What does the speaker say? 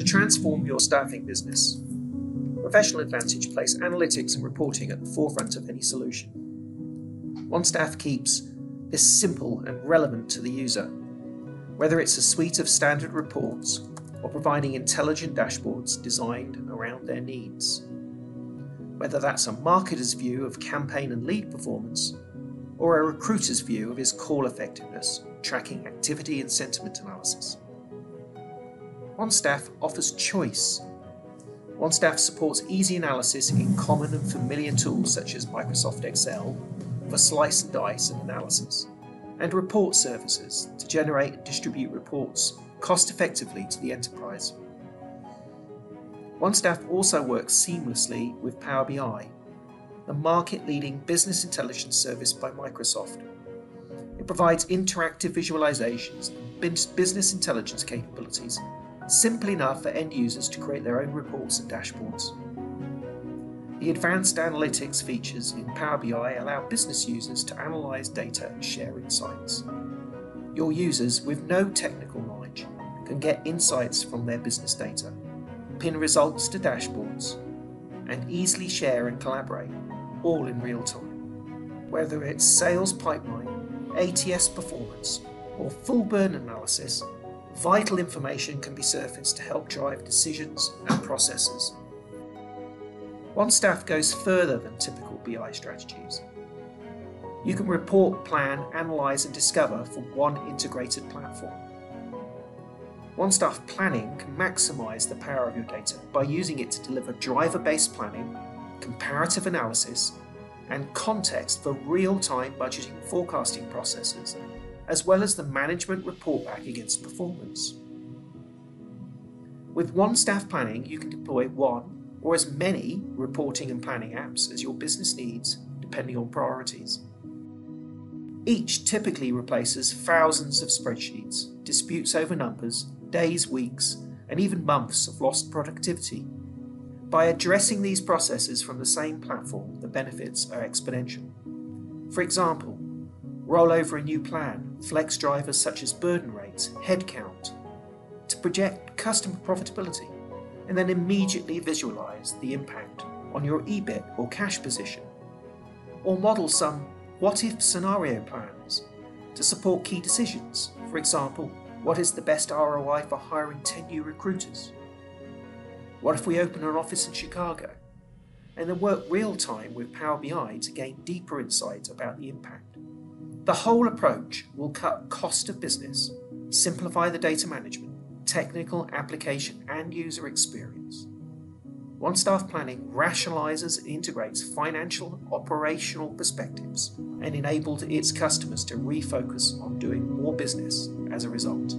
transform your staffing business, Professional Advantage place analytics and reporting at the forefront of any solution. OneStaff keeps this simple and relevant to the user, whether it's a suite of standard reports or providing intelligent dashboards designed around their needs. Whether that's a marketer's view of campaign and lead performance, or a recruiter's view of his call effectiveness, tracking activity and sentiment analysis. OneStaff offers choice. OneStaff supports easy analysis in common and familiar tools such as Microsoft Excel for slice and dice and analysis, and report services to generate and distribute reports cost effectively to the enterprise. OneStaff also works seamlessly with Power BI, the market-leading business intelligence service by Microsoft. It provides interactive visualizations and business intelligence capabilities, simple enough for end users to create their own reports and dashboards. The advanced analytics features in Power BI allow business users to analyze data and share insights. Your users with no technical knowledge can get insights from their business data, pin results to dashboards, and easily share and collaborate, all in real time. Whether it's sales pipeline, ATS performance, or full burn analysis, vital information can be surfaced to help drive decisions and processes. OneStaff goes further than typical BI strategies. You can report, plan, analyze, and discover from one integrated platform. OneStaff Planning can maximize the power of your data by using it to deliver driver-based planning, comparative analysis, and context for real-time budgeting and forecasting processes, as well as the management report back against performance. With OneStaff Planning, you can deploy one or as many reporting and planning apps as your business needs, depending on priorities. Each typically replaces thousands of spreadsheets, disputes over numbers, days, weeks, and even months of lost productivity. By addressing these processes from the same platform, the benefits are exponential. For example, roll over a new plan, flex drivers such as burden rates, headcount, to project customer profitability, and then immediately visualize the impact on your EBIT or cash position, or model some what-if scenario plans to support key decisions. For example, what is the best ROI for hiring 10 new recruiters? What if we open an office in Chicago? And then work real-time with Power BI to gain deeper insights about the impact. The whole approach will cut cost of business, simplify the data management, technical, application, and user experience. OneStaff Planning rationalizes and integrates financial and operational perspectives and enables its customers to refocus on doing more business as a result.